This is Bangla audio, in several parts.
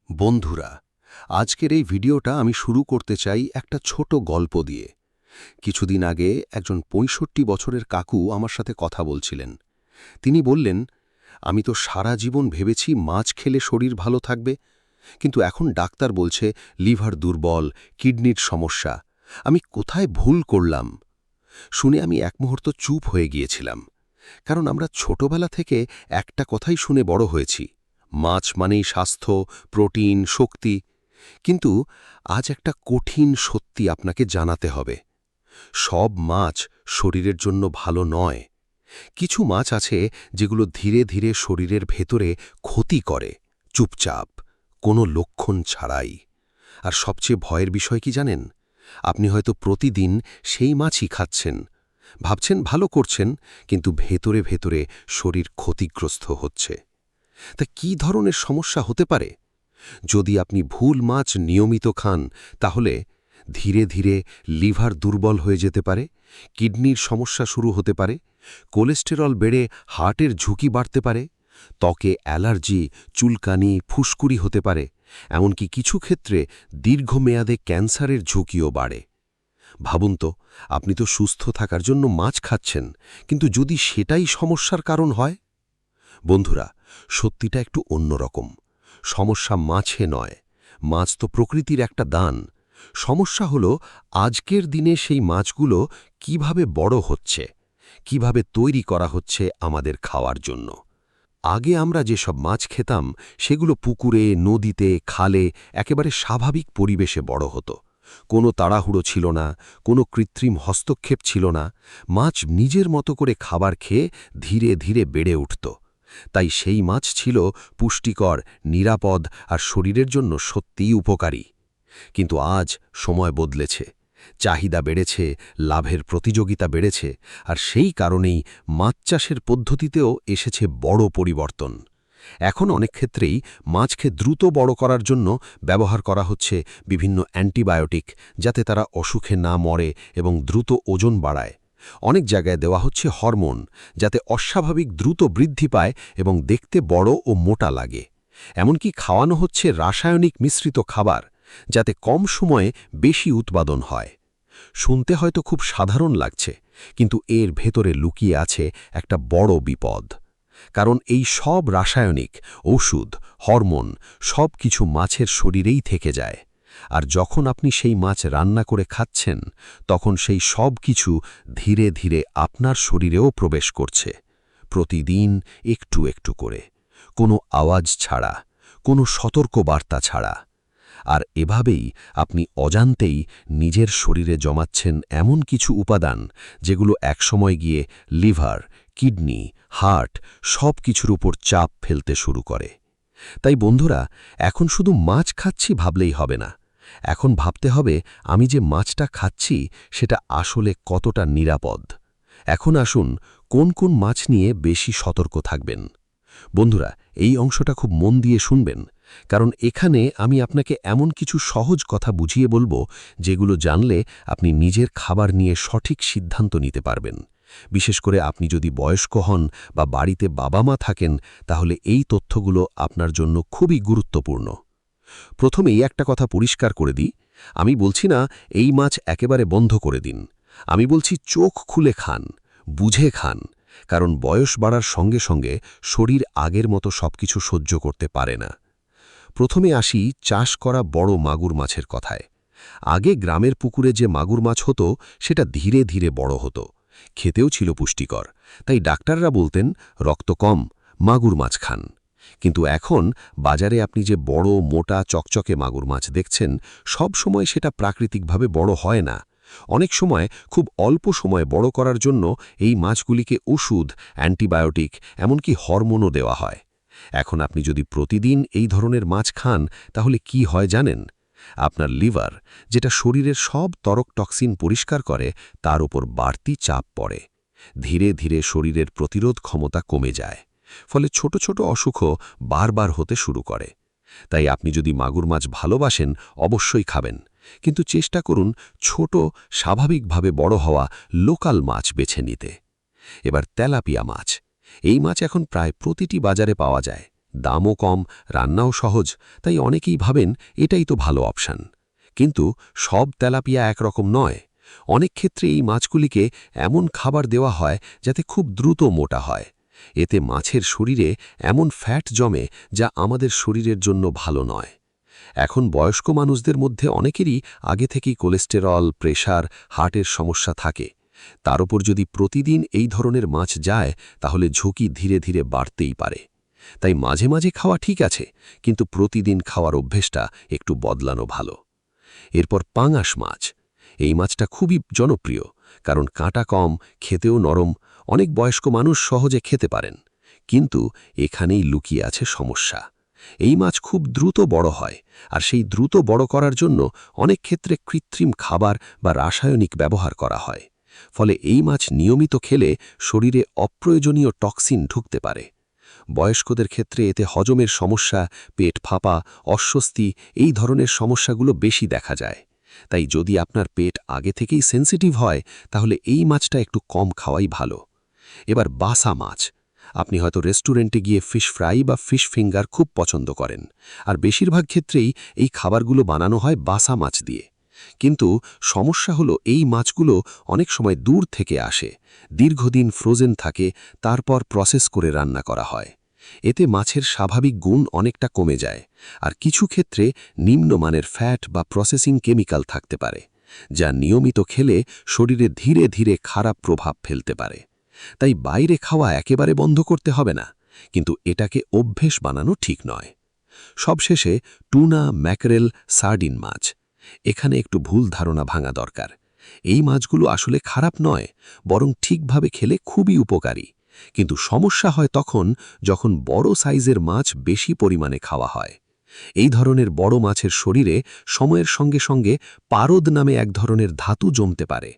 বন্ধুরা, আজকের এই ভিডিওটা আমি শুরু করতে চাই একটা ছোট গল্প দিয়ে। কিছুদিন আগে একজন ৬৫ বছরের কাকু আমার সাথে কথা বলছিলেন। তিনি বললেন, আমি তো সারা জীবন ভেবেছি মাছ খেলে শরীর ভালো থাকবে, কিন্তু এখন ডাক্তার বলছে লিভার দুর্বল, কিডনির সমস্যা। আমি কোথায় ভুল করলাম? শুনে আমি এক মুহূর্ত চুপ হয়ে গিয়েছিলাম। কারণ আমরা ছোটবেলা থেকে একটা কথাই শুনে বড় হয়েছি, মাছ মানেই স্বাস্থ্য, প্রোটিন, শক্তি। কিন্তু আজ একটা কঠিন সত্যি আপনাকে জানাতে হবে। সব মাছ শরীরের জন্য ভালো নয়। কিছু মাছ আছে যেগুলো ধীরে ধীরে শরীরের ভেতরে ক্ষতি করে, চুপচাপ, কোনো লক্ষণ ছাড়াই। আর সবচেয়ে ভয়ের বিষয় কি জানেন? আপনি হয়তো প্রতিদিন সেই মাছই খাচ্ছেন, ভাবছেন ভালো করছেন, কিন্তু ভেতরে ভেতরে শরীর ক্ষতিগ্রস্ত হচ্ছে। তা কী ধরনের সমস্যা হতে পারে? যদি আপনি ভুল মাছ নিয়মিত খান, তাহলে ধীরে ধীরে লিভার দুর্বল হয়ে যেতে পারে, কিডনির সমস্যা শুরু হতে পারে, কোলেস্টেরল বেড়ে হার্টের ঝুঁকি বাড়তে পারে, ত্বকে অ্যালার্জি, চুলকানি, ফুসকুড়ি হতে পারে, এমনকি কিছু ক্ষেত্রে দীর্ঘমেয়াদে ক্যান্সারের ঝুঁকিও বাড়ে। ভাবুন তো, আপনি তো সুস্থ থাকার জন্য মাছ খাচ্ছেন, কিন্তু যদি সেটাই সমস্যার কারণ হয়? বন্ধুরা, সত্যিটা একটু অন্যরকম। সমস্যা মাছে নয়, মাছ তো প্রকৃতির একটা দান। সমস্যা হলো আজকের দিনে সেই মাছগুলো কিভাবে বড় হচ্ছে, কিভাবে তৈরি করা হচ্ছে আমাদের খাওয়ার জন্য। আগে আমরা যেসব মাছ খেতাম সেগুলো পুকুরে, নদীতে, খালে একেবারে স্বাভাবিক পরিবেশে বড় হতো। কোনো তাড়াহুড়ো ছিল না, কোনো কৃত্রিম হস্তক্ষেপ ছিল না। মাছ নিজের মতো করে খাবার খেয়ে ধীরে ধীরে বেড়ে উঠত। তাই সেই মাছ ছিল পুষ্টিকর, নিরাপদ আর শরীরের জন্য সত্যিই উপকারী। কিন্তু আজ সময় বদলেছে, চাহিদা বেড়েছে, লাভের প্রতিযোগিতা বেড়েছে, আর সেই কারণেই মাছ চাষের পদ্ধতিতেও এসেছে বড় পরিবর্তন। এখন অনেক ক্ষেত্রেই মাছকে দ্রুত বড় করার জন্য ব্যবহার করা হচ্ছে বিভিন্ন অ্যান্টিবায়োটিক, যাতে তারা অসুখে না মরে এবং দ্রুত ওজন বাড়ায়। অনেক জায়গায় দেওয়া হচ্ছে হরমোন, যাতে অস্বাভাবিক দ্রুত বৃদ্ধি পায় এবং দেখতে বড় ও মোটা লাগে। এমনকি খাওয়ানো হচ্ছে রাসায়নিক মিশ্রিত খাবার, যাতে কম সময়ে বেশি উৎপাদন হয়। শুনতে হয়তো খুব সাধারণ লাগছে, কিন্তু এর ভেতরে লুকিয়ে আছে একটা বড় বিপদ। কারণ এই সব রাসায়নিক, ওষুধ, হরমোন সব কিছু মাছের শরীরেই থেকে যায়। আর যখন আপনি সেই মাছ রান্না করে খাচ্ছেন, তখন সেই সব কিছু ধীরে ধীরে আপনার শরীরেও প্রবেশ করছে, প্রতিদিন একটু একটু করে, কোনো আওয়াজ ছাড়া, কোনো সতর্কবার্তা ছাড়া। আর এভাবেই আপনি অজান্তেই নিজের শরীরে জমাচ্ছেন এমন কিছু উপাদান, যেগুলো একসময় গিয়ে লিভার, কিডনি, হার্ট সব কিছুর উপর চাপ ফেলতে শুরু করে। তাই বন্ধুরা, এখন শুধু মাছ খাচ্ছি ভাবলেই হবে না। এখন ভাবতে হবে, আমি যে মাছটা খাচ্ছি সেটা আসলে কতটা নিরাপদ। এখন আসুন, কোন কোন মাছ নিয়ে বেশি সতর্ক থাকবেন। বন্ধুরা, এই অংশটা খুব মন দিয়ে শুনবেন, কারণ এখানে আমি আপনাকে এমন কিছু সহজ কথা বুঝিয়ে বলবো, যেগুলো জানলে আপনি নিজের খাবার নিয়ে সঠিক সিদ্ধান্ত নিতে পারবেন। বিশেষ করে আপনি যদি বয়স্ক হন বা বাড়িতে বাবা-মা থাকেন, তাহলে এই তথ্যগুলো আপনার জন্য খুবই গুরুত্বপূর্ণ। প্রথমেই একটা কথা পরিষ্কার করে দিই, আমি বলছি না এই মাছ একেবারে বন্ধ করে দিন। আমি বলছি চোখ খুলে খান, বুঝে খান, কারণ বয়স বাড়ার সঙ্গে সঙ্গে শরীর আগের মতো সবকিছু সহ্য করতে পারে না। প্রথমে আসি চাষ করা বড় মাগুর মাছের কথায়। আগে গ্রামের পুকুরে যে মাগুর মাছ হতো সেটা ধীরে ধীরে বড় হতো, খেতেও ছিল পুষ্টিকর। তাই ডাক্তাররা বলতেন, রক্ত কম, মাগুর মাছ খান। কিন্তু এখন বাজারে আপনি যে বড়, মোটা, চকচকে মাগুর মাছ দেখছেন, সব সময় সেটা প্রাকৃতিকভাবে বড় হয় না। অনেক সময় খুব অল্প সময় বড় করার জন্য এই মাছগুলিকে ওষুধ, অ্যান্টিবায়োটিক, এমনকি হরমোনও দেওয়া হয়। এখন আপনি যদি প্রতিদিন এই ধরনের মাছ খান, তাহলে কি হয় জানেন? আপনার লিভার, যেটা শরীরের সব ত্বরক টক্সিন পরিষ্কার করে, তার উপর বাড়তি চাপ পড়ে। ধীরে ধীরে শরীরের প্রতিরোধ ক্ষমতা কমে যায়, ফলে ছোট ছোট অসুখও বারবার হতে শুরু করে। তাই আপনি যদি মাগুর মাছ ভালোবাসেন, অবশ্যই খাবেন, কিন্তু চেষ্টা করুন ছোট, স্বাভাবিকভাবে বড় হওয়া লোকাল মাছ বেছে নিতে। এবার তেলাপিয়া মাছ। এই মাছ এখন প্রায় প্রতিটি বাজারে পাওয়া যায়। দামও কম, রান্নাও সহজ, তাই অনেকেই ভাবেন এটাই তো ভালো অপশান। কিন্তু সব তেলাপিয়া একরকম নয়। অনেক ক্ষেত্রে এই মাছগুলিকে এমন খাবার দেওয়া হয় যাতে খুব দ্রুত মোটা হয়। এতে মাছের শরীরে এমন ফ্যাট জমে যা আমাদের শরীরের জন্য ভালো নয়। এখন বয়স্ক মানুষদের মধ্যে অনেকেরই আগে থেকেই কোলেস্টেরল, প্রেশার, হার্টের সমস্যা থাকে। তার উপর যদি প্রতিদিন এই ধরনের মাছ যায় তাহলে ঝুঁকি ধীরে ধীরে বাড়তেই পারে। তাই মাঝে মাঝে খাওয়া ঠিক আছে, কিন্তু প্রতিদিন খাওয়ার অভ্যেসটা একটু বদলানো ভালো। এরপর পাঙাশ মাছ। এই মাছটা খুবই জনপ্রিয়, কারণ কাঁটা কম, খেতেও নরম, অনেক বয়স্ক মানুষ সহজে খেতে পারেন। কিন্তু এখানেই লুকিয়ে আছে সমস্যা। এই মাছ খুব দ্রুত বড় হয়, আর সেই দ্রুত বড় করার জন্য অনেক ক্ষেত্রে কৃত্রিম খাবার বা রাসায়নিক ব্যবহার করা হয়। ফলে এই মাছ নিয়মিত খেলে শরীরে অপ্রয়োজনীয় টক্সিন ঢুকতে পারে। বয়স্কদের ক্ষেত্রে এতে হজমের সমস্যা, পেট ফাঁপা, অস্বস্তি এই ধরনের সমস্যাগুলো বেশি দেখা যায়। তাই যদি আপনার পেট আগে থেকেই সেনসিটিভ হয় তাহলে এই মাছটা একটু কম খাওয়াই ভালো। এবার বাসা মাছ। আপনি হয়তো রেস্টুরেন্টে গিয়ে ফিশ ফ্রাই বা ফিশ ফিঙ্গার খুব পছন্দ করেন, আর বেশিরভাগ ক্ষেত্রেই এই খাবারগুলো বানানো হয় বাসা মাছ দিয়ে। কিন্তু সমস্যা হলো এই মাছগুলো অনেক সময় দূর থেকে আসে, দীর্ঘদিন ফ্রোজেন থাকে, তারপর প্রসেস করে রান্না করা হয়। এতে মাছের স্বাভাবিক গুণ অনেকটা কমে যায়, আর কিছু ক্ষেত্রে নিম্নমানের ফ্যাট বা প্রসেসিং কেমিক্যাল থাকতে পারে, যা নিয়মিত খেলে শরীরে ধীরে ধীরে খারাপ প্রভাব ফেলতে পারে। তাই বাইরে খাওয়া একেবারে বন্ধ করতে হবে না, কিন্তু এটাকে অভ্যেস বানানো ঠিক নয়। সবশেষে টুনা, ম্যাকরেল, সার্ডিন মাছ। এখানে একটু ভুল ধারণা ভাঙা দরকার। এই মাছগুলো আসলে খারাপ নয়, বরং ঠিকভাবে খেলে খুবই উপকারী। কিন্তু সমস্যা হয় তখন যখন বড় সাইজের মাছ বেশি পরিমাণে খাওয়া হয়। এই ধরনের বড় মাছের শরীরে সময়ের সঙ্গে সঙ্গে পারদ নামে এক ধরনের ধাতু জমতে পারে।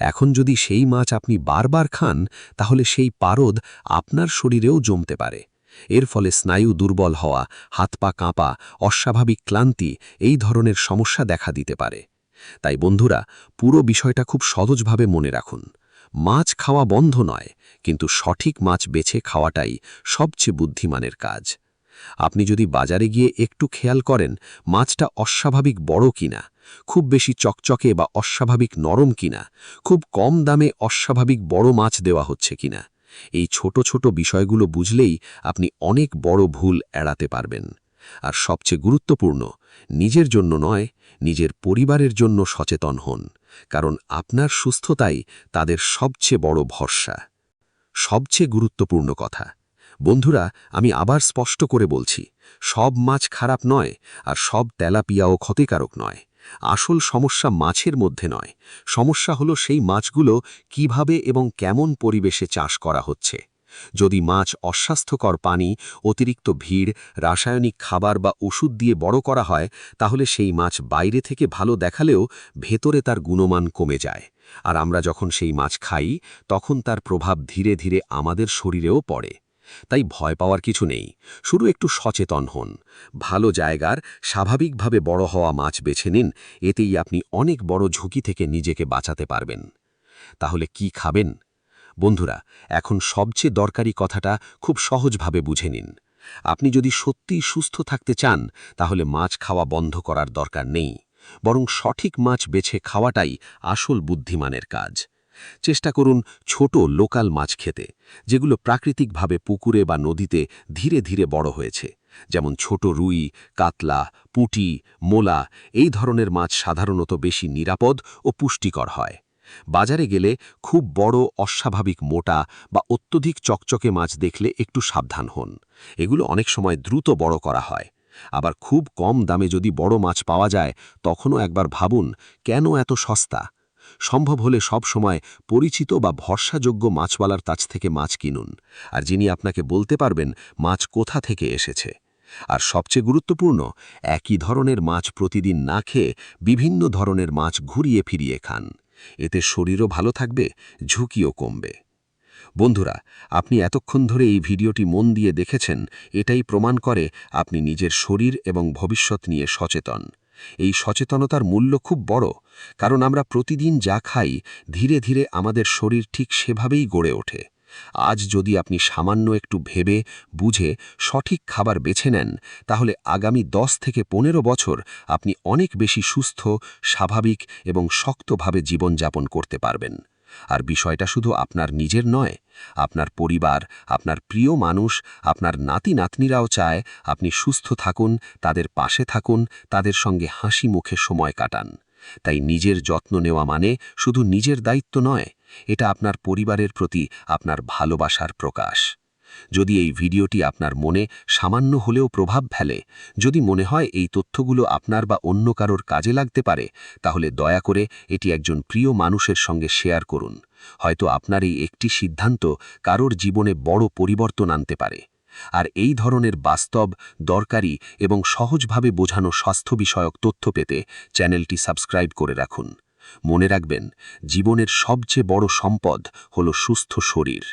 এখন যদি সেই মাছ আপনি বারবার খান তাহলে সেই পারদ আপনার শরীরেও জমতে পারে। এর ফলে স্নায়ু দুর্বল হওয়া, হাত পা কাঁপা, অস্বাভাবিক ক্লান্তি এই ধরনের সমস্যা দেখা দিতে পারে। তাই বন্ধুরা, পুরো বিষয়টা খুব সহজভাবে মনে রাখুন। মাছ খাওয়া বন্ধ নয়, কিন্তু সঠিক মাছ বেছে খাওয়াটাই সবচেয়ে বুদ্ধিমানের কাজ। আপনি যদি বাজারে গিয়ে একটু খেয়াল করেন মাছটা অস্বাভাবিক বড় কিনা, খুব বেশি চকচকে বা অস্বাভাবিক নরম কিনা, খুব কম দামে অস্বাভাবিক বড় মাছ দেওয়া হচ্ছে কিনা, এই ছোট ছোট বিষয়গুলো বুঝলেই আপনি অনেক বড় ভুল এড়াতে পারবেন। আর সবচেয়ে গুরুত্বপূর্ণ, নিজের জন্য নয়, নিজের পরিবারের জন্য সচেতন হন, কারণ আপনার সুস্থতাই তাদের সবচেয়ে বড় ভরসা। সবচেয়ে গুরুত্বপূর্ণ কথা, বন্ধুরা, আমি আবার স্পষ্ট করে বলছি, সব মাছ খারাপ নয়, আর সব তেলাপিয়াও ক্ষতিকারক নয়। আসল সমস্যা মাছের মধ্যে নয়, সমস্যা হলো সেই মাছগুলো কিভাবে এবং কেমন পরিবেশে চাষ করা হচ্ছে। যদি মাছ অস্বাস্থ্যকর পানি, অতিরিক্ত ভিড়, রাসায়নিক খাবার বা ওষুধ দিয়ে বড় করা হয়, তাহলে সেই মাছ বাইরে থেকে ভালো দেখালেও ভেতরে তার গুণমান কমে যায়। আর আমরা যখন সেই মাছ খাই তখন তার প্রভাব ধীরে ধীরে আমাদের শরীরেও পড়ে। তাই ভয় পাওয়ার কিছু নেই, শুধু একটু সচেতন হন। ভালো জায়গার স্বাভাবিকভাবে বড় হওয়া মাছ বেছে নিন, এতেই আপনি অনেক বড় ঝুঁকি থেকে নিজেকে বাঁচাতে পারবেন। তাহলে কি খাবেন? বন্ধুরা, এখন সবচেয়ে দরকারি কথাটা খুব সহজভাবে বুঝে নিন। আপনি যদি সত্যিই সুস্থ থাকতে চান তাহলে মাছ খাওয়া বন্ধ করার দরকার নেই, বরং সঠিক মাছ বেছে খাওয়াটাই আসল বুদ্ধিমানের কাজ। চেষ্টা করুন ছোট লোকাল মাছ খেতে, যেগুলো প্রাকৃতিকভাবে পুকুরে বা নদীতে ধীরে ধীরে বড় হয়েছে, যেমন ছোট রুই, কাতলা, পুঁটি, মোলা। এই ধরনের মাছ সাধারণত বেশি নিরাপদ ও পুষ্টিকর হয়। বাজারে গেলে খুব বড়, অস্বাভাবিক মোটা বা অত্যধিক চকচকে মাছ দেখলে একটু সাবধান হন। এগুলো অনেক সময় দ্রুত বড় করা হয়। আবার খুব কম দামে যদি বড় মাছ পাওয়া যায় তখনও একবার ভাবুন, কেন এত সস্তা? সম্ভব হলে সব সময় পরিচিত বা ভরসাযোগ্য মাছওয়ালার কাছ থেকে মাছ কিনুন, আর যিনি আপনাকে বলতে পারবেন মাছ কোথা থেকে এসেছে। আর সবচেয়ে গুরুত্বপূর্ণ, একই ধরনের মাছ প্রতিদিন না খেয়ে বিভিন্ন ধরনের মাছ ঘুরিয়ে ফিরিয়ে খান। এতে শরীরও ভালো থাকবে, ঝুঁকিও কমবে। বন্ধুরা, আপনি এতক্ষণ ধরে এই ভিডিওটি মন দিয়ে দেখেছেন, এটাই প্রমাণ করে আপনি নিজের শরীর এবং ভবিষ্যৎ নিয়ে সচেতন। এই সচেতনতার মূল্য খুব বড়, কারণ আমরা প্রতিদিন যা খাই ধীরে ধীরে আমাদের শরীর ঠিক সেভাবেই গড়ে ওঠে। আজ যদি আপনি সামান্য একটু ভেবে বুঝে সঠিক খাবার বেছে নেন, তাহলে আগামী 10 থেকে 15 বছর আপনি অনেক বেশি সুস্থ, স্বাভাবিক এবং শক্তভাবে জীবনযাপন করতে পারবেন। আর বিষয়টা শুধু আপনার নিজের নয়, আপনার পরিবার, আপনার প্রিয় মানুষ, আপনার নাতি-নাতনিরাও চায় আপনি সুস্থ থাকুন, তাদের পাশে থাকুন, তাদের সঙ্গে হাসি মুখে সময় কাটান। তাই নিজের যত্ন নেওয়া মানে শুধু নিজের দায়িত্ব নয়, এটা আপনার পরিবারের প্রতি আপনার ভালোবাসার প্রকাশ। যদি এই ভিডিওটি আপনার মনে সামান্য হলেও প্রভাব ফেলে, যদি মনে হয় এই তথ্যগুলো আপনার বা অন্য কারোর কাজে লাগতে পারে, তাহলে দয়া করে এটি একজন প্রিয় মানুষের সঙ্গে শেয়ার করুন। হয়তো আপনার এই একটি সিদ্ধান্ত কারোর জীবনে বড় পরিবর্তন আনতে পারে। আর এই ধরনের বাস্তব, দরকারি এবং সহজভাবে বোঝানো স্বাস্থ্য বিষয়ক তথ্য পেতে চ্যানেলটি সাবস্ক্রাইব করে রাখুন। মনে রাখবেন, জীবনের সবচেয়ে বড় সম্পদ হল সুস্থ শরীর।